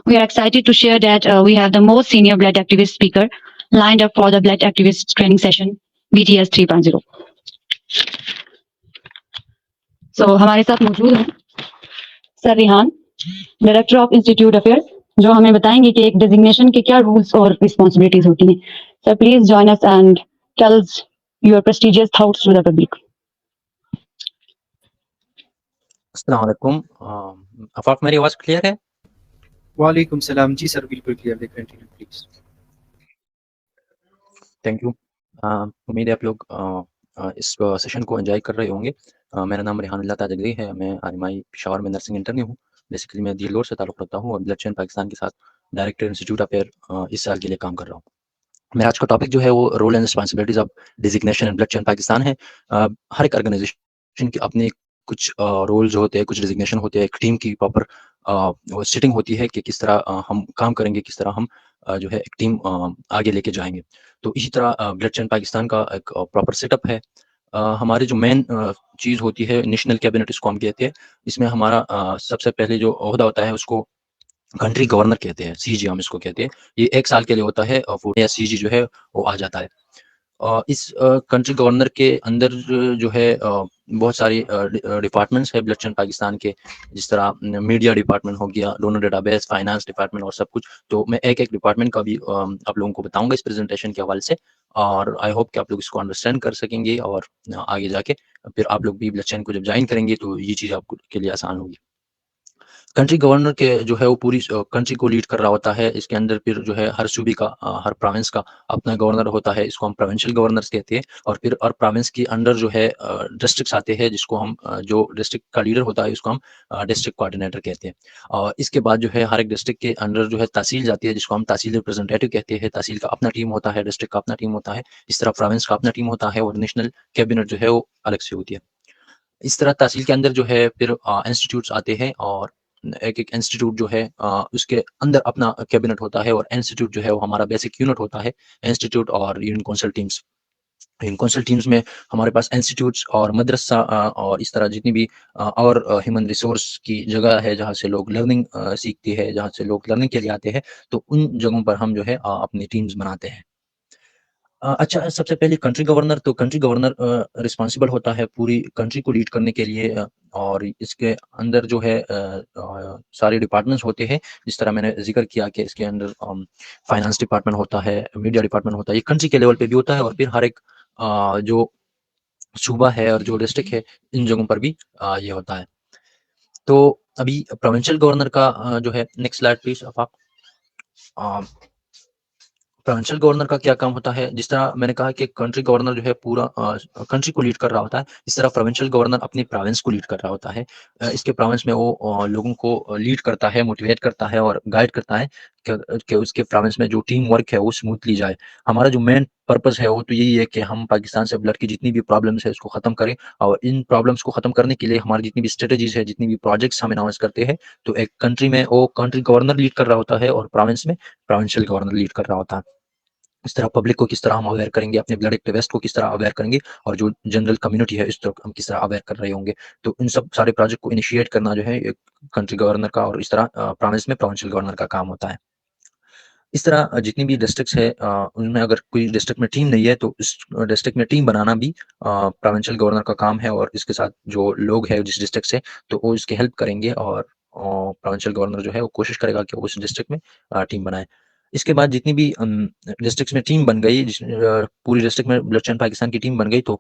We are excited to share that we have the most senior blood activist speaker lined up for the blood activist training session BTS 3.0. So हमारे साथ मौजूद हैं sir Rihan, director of institute affairs, जो हमें बताएंगे कि एक designation के क्या रूल्स और रिस्पॉन्सिबिलिटीज होती हैं. Sir please join us and tell your prestigious thoughts to the public. अस्सलाम वालेकुम। आफाक, मेरी आवाज़ क्लियर है? वालेकुम सलाम जी सर, बिल्कुल क्लियर है, कंटिन्यू प्लीज। Thank you. उम्मीद है आप लोग इस सेशन को एंजॉय कर रहे होंगे। मेरा नाम रेहान अल्लाह ताजगरी है। मैं आरएमआई पेशावर में नर्सिंग इंटर्नी हूँ। बेसिकली मैं दिलोर से ताल्लुक़ रखता हूँ और ब्लड चैन पाकिस्तान के साथ डायरेक्टर इंस्टीट्यूट अफेयर इस साल के लिए काम कर रहा हूँ। मेरा आज का टॉपिक जो है वो role and responsibilities of designation in Balochistan Pakistan है। हर एक ऑर्गेनाइजेशन के अपने कुछ रोल जो होते हैं, कुछ डेजिग्नेशन होते हैं, एक टीम की प्रॉपर वो सेटिंग होती है कि किस तरह हम काम करेंगे, किस तरह हम जो है एक टीम आगे लेके जाएँगे। तो इसी तरह ब्लड चैन पाकिस्तान का एक प्रॉपर सेटअप है। हमारी जो मेन चीज़ होती है नेशनल कैबिनेट इसको हम कहते हैं। इसमें हमारा सबसे पहले जो ओहदा होता है उसको कंट्री गवर्नर कहते हैं, सीजी हम इसको कहते हैं। ये 1 साल के लिए होता है और वो नया सीजी जो है वो आ जाता है। इस कंट्री गवर्नर के अंदर जो है बहुत सारी डिपार्टमेंट्स है ब्लड चैन पाकिस्तान के, जिस तरह मीडिया डिपार्टमेंट हो गया, डोनर डेटाबेस, फाइनेंस डिपार्टमेंट और सब कुछ। तो मैं एक-एक डिपार्टमेंट का भी आप लोगों को बताऊँगा इस प्रेज़ेंटेशन के हवाले से और आई होप कि आप लोग इसको अंडरस्टैंड कर सकेंगे और आगे जाके फिर आप लोग भी ब्लड चैन को जब जॉइन करेंगे तो ये चीज़ आपको के लिए आसान होगी। कंट्री गवर्नर के जो है वो पूरी कंट्री को लीड कर रहा होता है। इसके अंदर फिर जो है हर सूबे का हर प्रोविंस का अपना गवर्नर होता है। इसको हम प्रोविंशियल गवर्नर्स कहते हैं और फिर हर प्रोविंस के अंडर जो है डिस्ट्रिक्ट्स आते हैं, जिसको हम जो डिस्ट्रिक्ट का लीडर होता है उसको हम डिस्ट्रिक्ट कोऑर्डिनेटर कहते हैं। और इसके बाद जो है हर एक डिस्ट्रिक्ट के अंडर जो है तहसील जाती है, जिसको हम तहसील रिप्रेजेंटेटिव कहते हैं। तहसील का अपना टीम होता है, डिस्ट्रिक्ट का अपना टीम होता है, इस तरह प्रोविंस का अपना टीम होता है और नेशनल कैबिनेट जो है वो अलग से होती है। इस तरह तहसील के अंदर जो है फिर इंस्टीट्यूट्स आते हैं और एक-एक इंस्टीट्यूट जो है उसके अंदर अपना कैबिनेट होता है और इंस्टीट्यूट जो है वो हमारा बेसिक यूनिट होता है। इंस्टीट्यूट और union council teams. Union council teams में हमारे पास इंस्टीट्यूट्स और मदरसा और इस तरह जितनी भी और ह्यूमन रिसोर्स की जगह है जहाँ से लोग लर्निंग सीखते हैं, जहाँ से लोग लर्निंग के लिए आते हैं, तो उन जगहों पर हम जो है अपनी टीम्स बनाते हैं। अच्छा, सबसे पहले कंट्री गवर्नर, तो कंट्री गवर्नर रिस्पॉन्सिबल होता है पूरी कंट्री को लीड करने के लिए और इसके अंदर जो है सारे डिपार्टमेंट्स होते हैं। जिस तरह मैंने ज़िक्र किया कि इसके अंदर फाइनेंस डिपार्टमेंट होता है, मीडिया डिपार्टमेंट होता है, ये कंट्री के लेवल पे भी होता है और फिर हर एक जो सूबा है और जो डिस्ट्रिक्ट है, इन जगहों पर भी ये होता है। तो अभी प्रोविंशियल गवर्नर का जो है next slide please Afaq. A provincial governor का क्या काम होता है? जिस तरह मैंने कहा कि कंट्री गवर्नर जो है पूरा कंट्री को लीड कर रहा होता है, इस तरह प्रोविंशियल गवर्नर अपनी प्रोविंस को लीड कर रहा होता है। इसके प्रोविंस में वो लोगों को लीड करता है, मोटिवेट करता है और गाइड करता है कि उसके प्रोविंस में जो टीम वर्क है वो स्मूथली जाए। हमारा जो मेन पर्पस है वो तो यही है कि हम पाकिस्तान से ब्लड की जितनी भी प्रॉब्लम्स है उसको ख़त्म करें और इन प्रॉब्लम्स को ख़त्म करने के लिए हमारी जितनी भी स्ट्रेटजीज़ है, जितनी भी प्रोजेक्ट्स हम अनाउंस करते हैं, तो एक कंट्री में वो कंट्री गवर्नर लीड कर रहा होता है और प्रोविंस में प्रोविंशियल गवर्नर लीड कर रहा होता है। इस तरह पब्लिक को किस तरह हम अवेयर करेंगे, अपने ब्लड एक्टिविस्ट को किस तरह अवेयर करेंगे और जो जनरल कम्युनिटी है इस तरह हम किस तरह अवेयर कर रहे होंगे। तो इन सब सारे प्रोजेक्ट को इनिशिएट करना जो है एक कंट्री गवर्नर का और इस तरह प्रोविंस में प्रोविंशियल गवर्नर का काम होता है। इस तरह जितनी भी डिस्ट्रिक्ट्स है उनमें अगर कोई डिस्ट्रिक्ट में टीम नहीं है तो इस डिस्ट्रिक्ट में टीम बनाना भी प्रोविंशियल गवर्नर का काम है और इसके साथ जो लोग हैं जिस डिस्ट्रिक्ट से तो वो इसकी हेल्प करेंगे और प्रोविंशियल गवर्नर जो है वो कोशिश करेगा कि वो उस डिस्ट्रिक्ट में टीम बनाए। इसके बाद जितनी भी डिस्ट्रिक्ट्स में टीम बन गई पूरी डिस्ट्रिक्ट में ब्लड चैन पाकिस्तान की टीम बन गई तो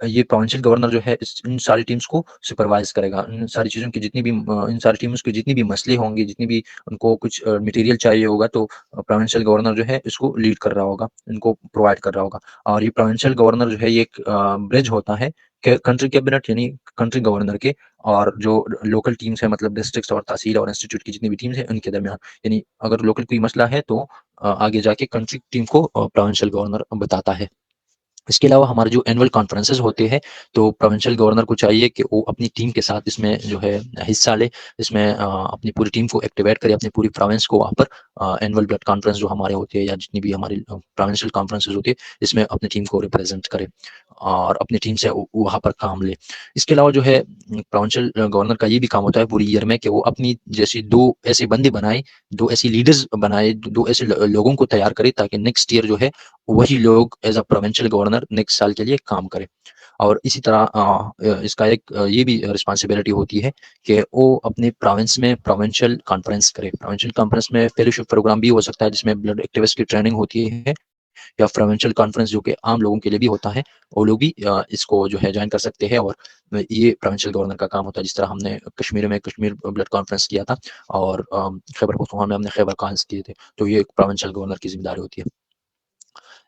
ये प्रोविंशियल गवर्नर जो है इन सारी टीम्स को सुपरवाइज करेगा। इन सारी चीज़ों की जितनी भी इन सारी टीम्स की जितनी भी मसले होंगे, जितनी भी उनको कुछ मटेरियल चाहिए होगा तो प्रोविंशियल गवर्नर जो है इसको लीड कर रहा होगा, इनको प्रोवाइड कर रहा होगा। और ये प्रोविंशियल गवर्नर जो है ये एक ब्रिज होता है कंट्री कैबिनेट यानी कंट्री गवर्नर के और जो लोकल टीम्स है मतलब डिस्ट्रिक्ट्स और तहसील और इंस्टीट्यूट की जितनी भी टीम्स हैं उनके दरमियान। यानी अगर लोकल कोई मसला है तो आगे जाके कंट्री टीम को प्रोविंशियल गवर्नर बताता है। इसके अलावा हमारे जो एनुअल कॉन्फ्रेंसेस होते हैं, तो प्रोविंशियल गवर्नर को चाहिए कि वो अपनी टीम के साथ इसमें जो है हिस्सा ले, इसमें अपनी पूरी टीम को एक्टिवेट करे, अपनी पूरी प्रोविंस को वहाँ पर एनुअल ब्लड कॉन्फ्रेंस जो हमारे होते हैं या जितनी भी हमारी प्रोविंशियल कॉन्फ्रेंसेस होती है, इसमें अपनी टीम को रिप्रेजेंट करे और अपनी टीम से वहाँ पर काम ले। इसके अलावा जो है प्रोविंशियल गवर्नर का ये भी काम होता है पूरी ईयर में कि वो अपनी जैसी 2 ऐसे बंदे बनाए, 2 ऐसी लीडर्स बनाए, 2 ऐसे लोगों को तैयार करे ताकि नेक्स्ट ईयर जो है वही लोग as a provincial governor next साल के लिए काम करें। और इसी तरह इसका एक ये भी रिस्पॉन्सिबिलिटी होती है कि वो अपने प्रोविंस में प्रोविंशियल कॉन्फ्रेंस करे। प्रोविंशियल कॉन्फ्रेंस में फेलोशिप प्रोग्राम भी हो सकता है जिसमें ब्लड एक्टिविस्ट की ट्रेनिंग होती है, या प्रोविंशियल कॉन्फ्रेंस जो कि आम लोगों के लिए भी होता है, वो लोग भी इसको जो है ज्वाइन कर सकते हैं। और ये प्रोविंशियल गवर्नर का काम होता है, जिस तरह हमने कश्मीर में कश्मीर ब्लड कॉन्फ्रेंस किया था और खैबर पख्तूनख्वा में हमने खैबर कॉन्स किए थे, तो ये एक प्रोविंशियल गवर्नर की जिम्मेदारी होती है।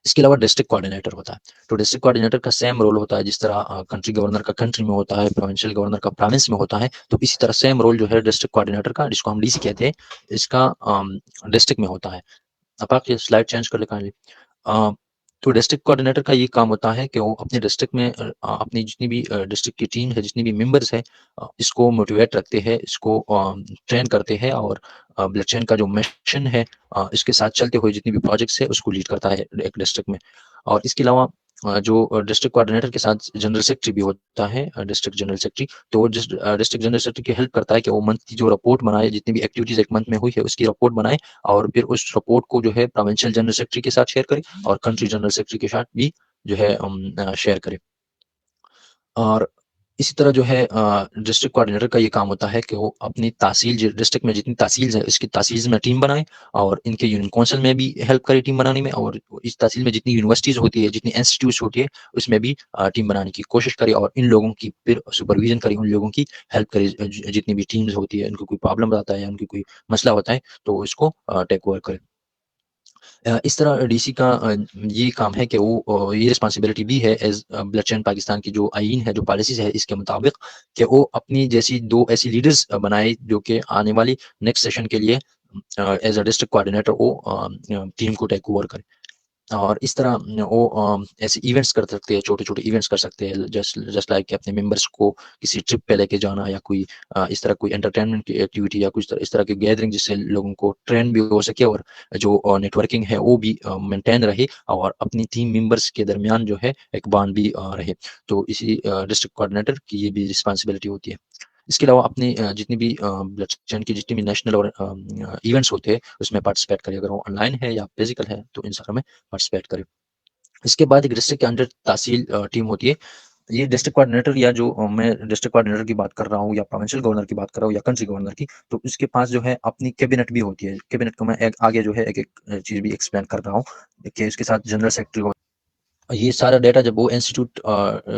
इसके अलावा डिस्ट्रिक्ट कोऑर्डिनेटर होता है। तो डिस्ट्रिक्ट कोऑर्डिनेटर का सेम रोल होता है, जिस तरह कंट्री गवर्नर का कंट्री में होता है, प्रोविंशियल गवर्नर का प्रोविंस में होता है, तो इसी तरह सेम रोल जो है डिस्ट्रिक्ट कोऑर्डिनेटर का, जिसको हम डीसी कहते हैं, इसका डिस्ट्रिक्ट में होता है। आप ये स्लाइड चेंज कर ले काइंडली। अ, तो डिस्ट्रिक्ट कोऑर्डिनेटर का ये काम होता है कि वो अपने डिस्ट्रिक्ट में अपनी जितनी भी डिस्ट्रिक्ट की टीम है, जितनी भी मेंबर्स है, इसको मोटिवेट रखते हैं, इसको ट्रेन करते हैं और ब्लड चेन का जो मिशन है इसके साथ चलते हुए जितनी भी प्रोजेक्ट्स है उसको लीड करता है एक डिस्ट्रिक्ट में। और इसके अलावा जो डिस्ट्रिक्ट कोऑर्डिनेटर के साथ जनरल सेक्रेटरी भी होता है, डिस्ट्रिक्ट जनरल सेक्रेटरी, तो वो डिस्ट्रिक्ट जनरल सेक्रेटरी की हेल्प करता है कि वो मंथ की जो रिपोर्ट बनाए, जितनी भी एक्टिविटीज एक मंथ में हुई है उसकी रिपोर्ट बनाए और फिर उस रिपोर्ट को जो है प्रोविंशियल जनरल सेक्रेटरी के साथ शेयर करे और कंट्री जनरल सेक्रेटरी के साथ भी जो है शेयर करे। और इसी तरह जो है डिस्ट्रिक्ट कोऑर्डिनेटर का ये काम होता है कि वो अपनी तहसील डिस्ट्रिक्ट में जितनी तहसील्स है उसकी तहसील में टीम बनाए और इनके यूनियन काउंसिल में भी हेल्प करे टीम बनाने में, और इस तहसील में जितनी यूनिवर्सिटीज होती है, जितनी इंस्टीट्यूट्स होती है, उसमें भी टेम बनाने की कोशिश करे और इन लोगों की फिर सुपरविजन करे, उन लोगों की हेल्प करे, जितनी भी टीम्स होती है उनको कोई प्रॉब्लम आता है या उनकी कोई मसला होता है तो इसको टेक ओवर करे। इस तरह डीसी का ये काम है कि वो ये रिस्पॉन्सिबिलिटी भी है एज ब्लड चैन पाकिस्तान की जो आईन है, जो पॉलिसीज है इसके मुताबिक, कि वो अपनी जैसी 2 ऐसी लीडर्स बनाए जो कि आने वाली नेक्स्ट सेशन के लिए एज अ डिस्ट्रिक्ट कोऑर्डिनेटर वो टीम को टेक ओवर करे। और इस तरह वो ऐसे इवेंट्स कर सकते हैं, छोटे-छोटे इवेंट्स कर सकते हैं, जस्ट जस्ट लाइक कि अपने मेंबर्स को किसी ट्रिप पे लेके जाना या कोई इस तरह कोई एंटरटेनमेंट की एक्टिविटी या कुछ इस तरह की गैदरिंग जिससे लोगों को ट्रेन भी हो सके और जो नेटवर्किंग है वो भी मेंटेन रहे और अपनी टीम मेंबर्स के दरमियान जो है एक बॉन्ड भी रहे। तो इसी डिस्ट्रिक्ट कोऑर्डिनेटर की ये भी रिस्पॉन्सिबिलिटी होती है। इसके अलावा अपनी जितनी भी ब्लड चैन की जितनी भी नेशनल और इवेंट्स होते हैं उसमें पार्टिसिपेट करें, अगर वो ऑनलाइन है या फिजिकल है तो इन सारों में पार्टिसिपेट करें। इसके बाद एक डिस्ट्रिक्ट के अंडर तहसील टीम होती है। ये डिस्ट्रिक्ट कोऑर्डिनेटर या जो मैं डिस्ट्रिक्ट कोऑर्डिनेटर की बात कर रहा हूँ या प्रोविंशियल गवर्नर की बात कर रहा हूँ या कंट्री गवर्नर की, तो इसके पास जो है अपनी कैबिनेट भी होती है। कैबिनेट को मैं एक आगे जो है एक-एक चीज़ भी एक्सप्लेन कर रहा हूँ कि इसके साथ जनरल सेक्रेटरी ये सारा डेटा जब वो इंस्टीट्यूट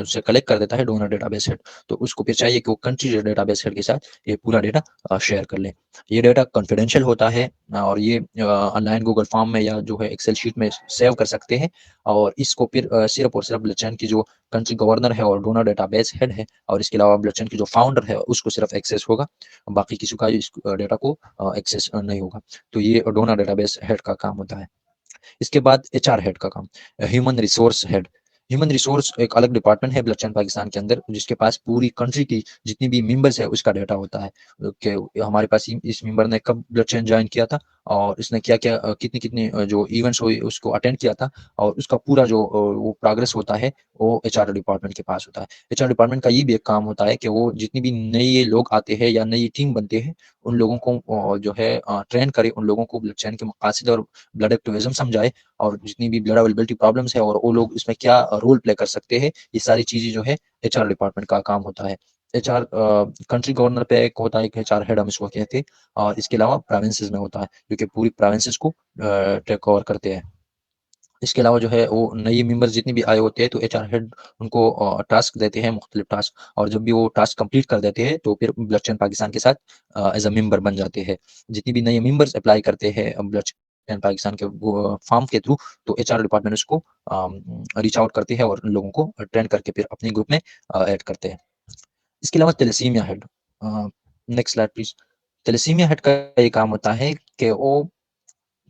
से कलेक्ट कर देता है डोनर डेटाबेस हेड, तो उसको फिर चाहिए कि वो कंट्री डेटाबेस हेड के साथ ये पूरा डेटा शेयर कर ले। ये डेटा कॉन्फिडेंशियल होता है और ये ऑनलाइन गूगल फॉर्म में या जो है एक्सेल शीट में सेव कर सकते हैं और इसको फिर सिर्फ और सिर्फ ब्लड चैन की जो कंट्री गवर्नर है और डोनर डेटाबेस हेड है और इसके अलावा ब्लड चैन की जो फाउंडर है उसको सिर्फ एक्सेस होगा, बाकी किसी का इस डेटा को एक्सेस नहीं होगा। तो ये डोनर डेटाबेस हेड का काम होता है। इसके बाद एचआर हेड का काम, human resource head. Human resource एक अलग डिपार्टमेंट है ब्लड चैन पाकिस्तान के अंदर, जिसके पास पूरी कंट्री की जितनी भी मेंबर्स है उसका डाटा होता है कि हमारे पास इस मेंबर ने कब ब्लड चैन ज्वाइन किया था और इसने क्या क्या कितनी कितनी जो इवेंट्स हुए उसको अटेंड किया था और उसका पूरा जो वो प्रोग्रेस होता है वो एचआर डिपार्टमेंट के पास होता है। एचआर डिपार्टमेंट का ये भी एक काम होता है कि वो जितनी भी नए लोग आते हैं या नई टीम बनते हैं उन लोगों को जो है ट्रेन करे, उन लोगों को ब्लड चैन के मकासद और ब्लड एक्टिविज्म समझाए और जितनी भी ब्लड अवेलेबिलिटी प्रॉब्लम्स है और वो लोग इसमें क्या रोल प्ले कर सकते हैं, ये सारी चीज़ें जो है एचआर डिपार्टमेंट का काम होता है। एचआर कंट्री गवर्नर पे एक होता है, एक एचआर हेड हम इसको कहते हैं और इसके अलावा प्रोविंसेस में होता है, जो कि पूरी प्रोविंसेस को टेक ओवर करते हैं। इसके अलावा जो है वो नए मेंबर्स जितने भी आए होते हैं तो एचआर हेड उनको टास्क देते हैं, मुख्तलिफ टास्क, और जब भी वो टास्क कंप्लीट कर देते हैं तो फिर ब्लड चैन पाकिस्तान के साथ एज अ मेंबर बन जाते हैं। जितनी भी नए मेंबर्स अप्लाई करते हैं ब्लड चैन पाकिस्तान के फॉर्म के थ्रू, तो एचआर डिपार्टमेंट उसको रीच आउट करती है और उन लोगों को ट्रेन करके फिर अपने ग्रुप में ऐड करते हैं। इसके अलावा thalassemia head, next slide please. Thalassemia head का ये काम होता है कि वो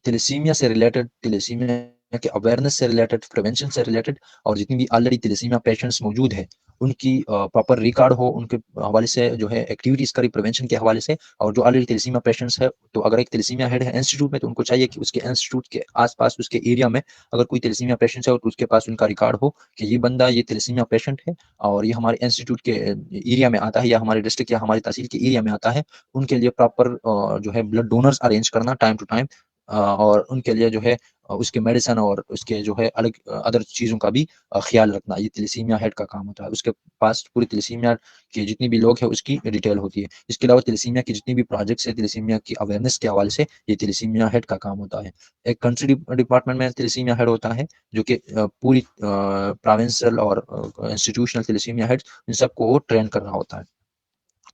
थैलेसीमिया से रिलेटेड, थैलेसीमिया के अवेयरनेस से रिलेटेड, प्रिवेंशन से रिलेटेड, और जितनी भी ऑलरेडी थैलेसीमिया पेशेंट्स मौजूद है उनकी प्रॉपर रिकॉर्ड हो, उनके हवाले से जो है एक्टिविटीज़ करी प्रिवेंशन के हवाले से। और जो ऑलरेडी थैलेसीमिया पेशेंट्स है, तो अगर एक थैलेसीमिया हेड है इंस्टीट्यूट में, तो उनको चाहिए कि उसके इंस्टीट्यूट के आस-पास, उसके एरिया में अगर कोई थैलेसीमिया पेशेंट्स है, तो उसके पास उनका रिकॉर्ड हो कि ये बंदा ये थैलेसीमिया पेशेंट है और ये हमारे इंस्टीट्यूट के एरिया में आता है या हमारे डिस्ट्रिक्ट या हमारी तहसील के एरिया में आता है। उनके लिए प्रॉपर जो है ब्लड डोनर्स अरेंज करना टाइम टू टाइम, और उनके लिए जो है उसके मेडिसिन और उसके जो है अलग अदर चीज़ों का भी ख़्याल रखना, ये थैलेसीमिया हेड का काम होता है। उसके पास पूरी थैलेसीमिया के जितनी भी लोग हैं उसकी डिटेल होती है। इसके अलावा थैलेसीमिया की जितनी भी प्रोजेक्ट्स हैं थैलेसीमिया की अवेयरनेस के हवाले से, ये थैलेसीमिया हेड का काम होता है। एक कंट्री डिपार्टमेंट में थैलेसीमिया हेड होता है जो कि पूरी प्रोविंशियल और इंस्टीट्यूशनल थैलेसीमिया हेड्स इन सबको वो ट्रेन कर रहा होता है।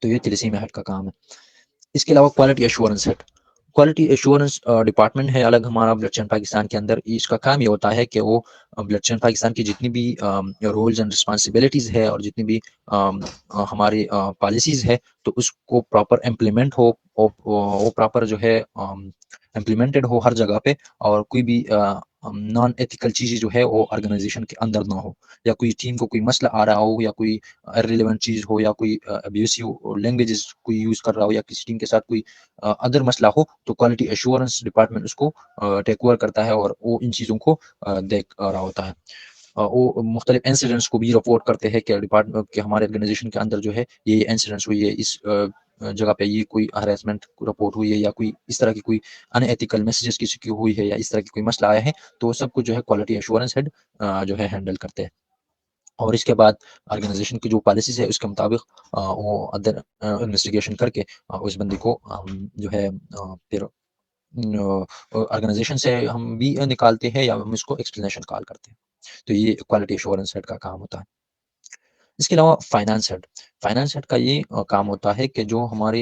तो ये थैलेसीमिया हेड का काम है। इसके अलावा quality assurance head, quality assurance department है अलग हमारा ब्लड चैन पाकिस्तान के अंदर। इसका काम ये होता है कि वो ब्लड चैन पाकिस्तान की जितनी भी रोल्स एंड रिस्पॉन्सिबिलिटीज़ है और जितनी भी हमारी पॉलिसीज़ है, तो उसको प्रॉपर इम्प्लीमेंट हो, वो प्रॉपर जो है इम्प्लीमेंटेड हो हर जगह पे, और कोई भी नॉन एथिकल चीज़ जो है वो ऑर्गेनाइजेशन के अंदर ना हो, या कोई टीम को कोई मसला आ रहा हो, या कोई इर्रेलेवेंट चीज़ हो, या कोई अब्यूसिव लैंग्वेजेस कोई यूज़ कर रहा हो, या किसी टीम के साथ कोई अदर मसला हो, तो क्वालिटी एश्योरेंस डिपार्टमेंट उसको टेक ओवर करता है और वो इन चीज़ों को देख रहा होता है। वो मुख्तलिफ इंसिडेंट्स को भी रिपोर्ट करते हैं कि डिपार्टमेंट के हमारे ऑर्गेनाइजेशन के अंदर जो है ये इंसिडेंट्स हुई है, इस जगह पे ये कोई हरेसमेंट रिपोर्ट हुई है, या कोई इस तरह की कोई अनएथिकल मैसेजेस किसी की हुई है, या इस तरह की कोई मसला आया है, तो वो सब कुछ जो है क्वालिटी एश्योरेंस हेड जो है हैंडल करते हैं। और इसके बाद ऑर्गेनाइजेशन की जो पॉलिसीज़ है उसके मुताबिक वो अदर इन्वेस्टिगेशन करके उस बंदे को जो है फिर ऑर्गेनाइजेशन से हम भी निकालते हैं, या हम इसको एक्सप्लेनेशन कॉल करते हैं। तो ये क्वालिटी एश्योरेंस हेड का काम होता है। इसके अलावा फाइनेंस हेड का ये काम होता है कि जो हमारे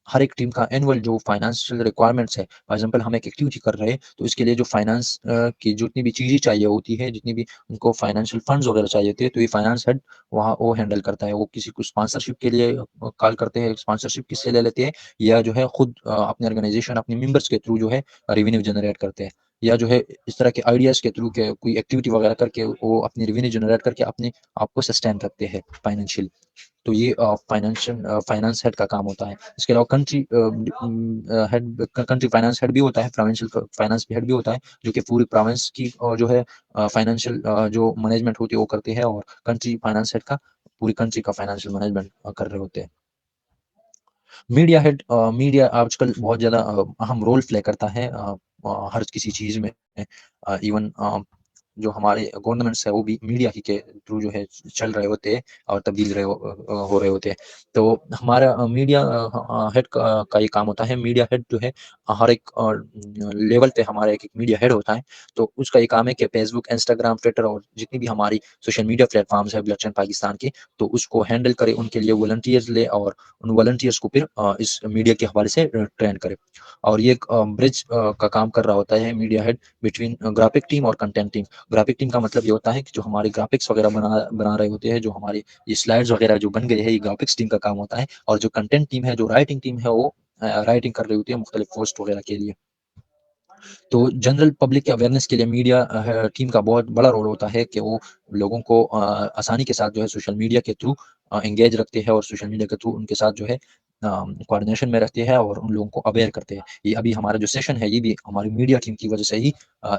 हर एक टीम का एनुअल जो फाइनेंशियल रिक्वायरमेंट्स है, फॉर एग्जांपल हम एक एक्टिविटी कर रहे हैं, तो इसके लिए जो फाइनेंस की जितनी भी चीज़ें चाहिए होती है, जितनी भी उनको फाइनेंशियल फंड्स वगैरह चाहिए होते हैं, तो ये फाइनेंस हेड वहाँ वो हैंडल करता है। वो किसी को स्पॉन्सरशिप के लिए कॉल करते हैं, स्पॉन्सरशिप किससे ले लेते हैं, या जो है खुद अपने ऑर्गेनाइजेशन अपने मेंबर्स के थ्रू जो है रेवेन्यू जनरेट करते हैं, या जो है इस तरह के आइडियाज़ के थ्रू के कोई एक्टिविटी वगैरह करके वो अपनी रेवेन्यू जनरेट करके अपने आपको सस्टेन रखते हैं फाइनेंशियल। तो ये फाइनेंस हेड का काम होता है। इसके अलावा हेड कंट्री फाइनेंस हेड भी होता है, प्रोविंशियल फाइनेंस हेड भी होता है, जो कि पूरी प्रोविंस की जो है फाइनेंशियल जो मैनेजमेंट होती है वो करते हैं, और कंट्री फाइनेंस हेड का पूरी कंट्री का फाइनेंशियल मैनेजमेंट कर रहे होते हैं। मीडिया आजकल बहुत ज़्यादा अहम रोल प्ले करता है हर किसी चीज़ में। इवन जो हमारे गवर्नमेंट्स है वो भी मीडिया ही के थ्रू जो है चल रहे होते हैं और तब्दील हो रहे होते हैं। तो हमारा मीडिया हेड का ये काम होता है। मीडिया हेड जो है हर एक लेवल पे हमारा एक मीडिया हेड होता है। तो उसका ये काम है कि फेसबुक, इंस्टाग्राम, ट्विटर और जितनी भी हमारी सोशल मीडिया प्लेटफॉर्म्स है ब्लड चैन पाकिस्तान की, तो उसको हैंडल करे, उनके लिए वॉलंटियर्स ले, और उन वॉलंटियर्स को फिर इस मीडिया के हवाले से ट्रेन करे। और ये एक ब्रिज का काम कर रहा होता है media head between graphic team और कंटेंट टीम। ग्राफिक टीम का मतलब ये होता है कि जो हमारे ग्राफिक्स वगैरह बना रहे होते हैं, जो हमारे ये स्लाइड्स वगैरह जो बन गए हैं, ये ग्राफिक्स टीम का काम होता है। और जो कंटेंट टीम है, जो राइटिंग टीम है, वो राइटिंग कर रही होती है मुख्तलिफ पोस्ट वगैरह के लिए। तो जनरल पब्लिक के अवेयरनेस के लिए मीडिया टीम का बहुत बड़ा रोल होता है कि वो लोगों को आसानी के साथ जो है सोशल मीडिया के थ्रू एंगेज रखते हैं, और सोशल मीडिया के थ्रू उनके साथ जो है कोऑर्डिनेशन में रहते हैं और उन लोगों को अवेयर करते हैं। ये अभी हमारा जो सेशन है, ये भी हमारी मीडिया टीम की वजह से ही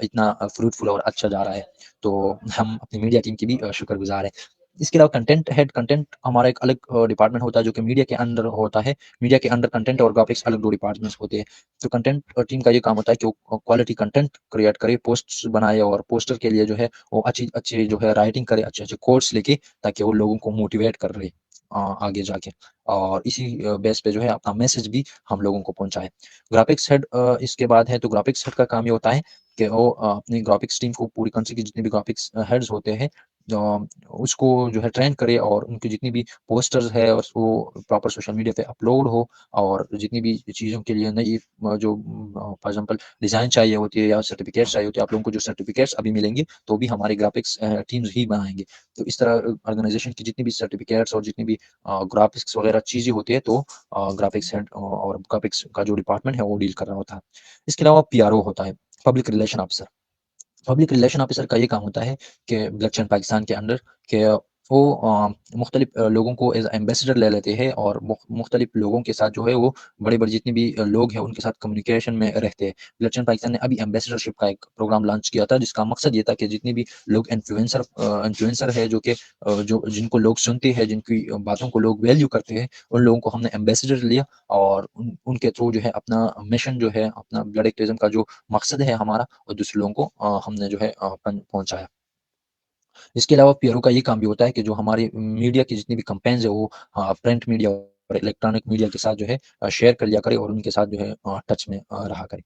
इतना फ्रूटफुल और अच्छा जा रहा है। तो हम अपनी मीडिया टीम की भी शुक्रगुज़ार हैं। इसके अलावा कंटेंट हमारा एक अलग डिपार्टमेंट होता है, जो कि मीडिया के अंडर होता है। मीडिया के अंडर कंटेंट और ग्राफिक्स अलग 2 डिपार्टमेंट्स होते हैं। तो कंटेंट टीम का ये काम होता है कि वो क्वालिटी कंटेंट क्रिएट करे, पोस्ट्स बनाए, और पोस्टर के लिए जो है वो अच्छी जो है राइटिंग करे, अच्छे-अच्छे कोट्स लिखे, ताकि वो लोगों को मोटिवेट कर रहे आगे जाके, और इसी बेस पे जो है अपना मैसेज भी हम लोगों को पहुँचाए। ग्राफिक्स हेड इसके बाद है, तो ग्राफिक्स हेड का काम ये होता है कि वो अपनी ग्राफिक्स टीम को पूरी कंट्री के जितने भी ग्राफिक्स हेड्स होते हैं उसको जो है ट्रेन करे, और उनकी जितनी भी पोस्टर्स है और वो प्रॉपर सोशल मीडिया पे अपलोड हो, और जितनी भी चीज़ों के लिए नई जो फॉर एग्जांपल डिज़ाइन चाहिए होती है या सर्टिफिकेट्स चाहिए होते हैं, आप लोगों को जो सर्टिफिकेट्स अभी मिलेंगे, तो भी हमारी ग्राफिक्स टीम्स ही बनाएँगे। तो इस तरह ऑर्गेनाइज़ेशन की जितनी भी सर्टिफिकेट्स और जितनी भी ग्राफिक्स वगैरह चीज़ें होती है, तो ग्राफिक्स हेड और ग्राफिक्स का जो डिपार्टमेंट है वो डील कर रहा होता है। इसके अलावा पीआरओ होता है, public relation officer. Public relation officer का ये काम होता है कि ब्लड चैन पाकिस्तान के अंडर कि वो मुख्तलिफ लोगों को एज एम्बेसडर ले लेते हैं और मुख्तलिफ लोगों के साथ जो है वो बड़े बड़े जितने भी लोग हैं उनके साथ कम्युनिकेशन में रहते हैं। ब्लड चैन पाकिस्तान ने अभी एम्बेसडरशिप का एक प्रोग्राम लॉन्च किया था जिसका मकसद ये था कि जितने भी लोग इन्फ्लुएंसर है जो कि जो जिनको लोग सुनते हैं, जिनकी बातों को लोग वैल्यू करते हैं, उन लोगों को हमने एम्बेसडर लिया और उनके थ्रू जो है अपना मिशन जो है, अपना ब्लड एक्टिविज्म का जो मकसद है हमारा, और दूसरे लोगों को हमने जो है पहुंचाया। इसके अलावा पीआरओ का ये काम भी होता है कि जो हमारी मीडिया की जितनी भी कैंपेन्स है वो प्रिंट मीडिया और इलेक्ट्रॉनिक मीडिया के साथ जो है शेयर कर लिया करे और उनके साथ जो है टच में रहा करे।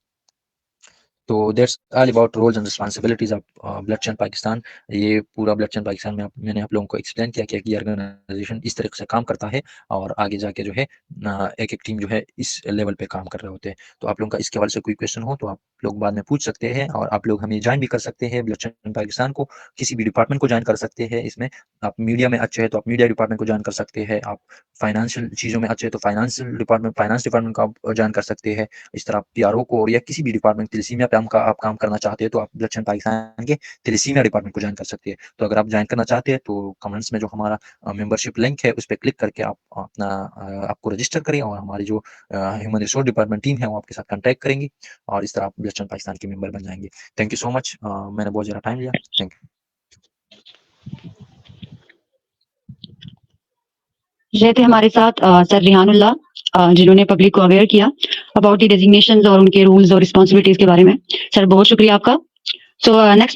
तो that's all about roles and responsibilities of Balochistan Pakistan. ये पूरा ब्लड चैन पाकिस्तान में मैंने आप लोगों को एक्सप्लेन किया कि ये ऑर्गेनाइजेशन इस तरह से काम करता है और आगे जाके जो है एक एक टीम जो है इस लेवल पे काम कर रहे होते हैं। तो आप लोगों का इसके हवाले से कोई क्वेश्चन हो तो आप लोग बाद में पूछ सकते हैं और आप लोग हमें ज्वाइन भी कर सकते हैं ब्लड चैन पाकिस्तान को, किसी भी डिपार्टमेंट को ज्वाइन कर सकते हैं। इसमें आप मीडिया में अच्छे हैं तो आप मीडिया डिपार्टमेंट को ज्वाइन कर सकते हैं, आप फाइनेंशियल चीज़ों में अच्छे हैं तो फाइनेंस डिपार्टमेंट को आप ज्वाइन कर सकते हैं। इस तरह पीआरओ को या किसी भी डिपार्टमेंट तलीसीमिया पे आप काम करना चाहते हैं तो आप ब्लड चैन पाकिस्तान के तलीसीमिया डिपार्टमेंट को ज्वाइन कर सकते हैं। तो अगर आप ज्वाइन करना चाहते हैं तो कमेंट्स में जो हमारा मेंबरशिप लिंक है उस पर क्लिक करके आप अपना आपको रजिस्टर करें और हमारी जो ह्यूमन रिसोर्स डिपार्टमेंट टीम है वो आपके साथ कॉन्टैक्ट करेंगी और इस तरह आप ब्लड चैन पाकिस्तान के मेंबर बन जाएंगे। Thank you so much. मैंने बहुत ज़्यादा टाइम लिया। Thank you. ये थे हमारे साथ सर रिहानुल्लाह जिन्होंने पब्लिक को अवेयर किया अबाउट द डेजिग्नेशंस और उनके रूल्स और रिस्पॉन्सिबिलिटीज के बारे में। सर बहुत शुक्रिया आपका। So next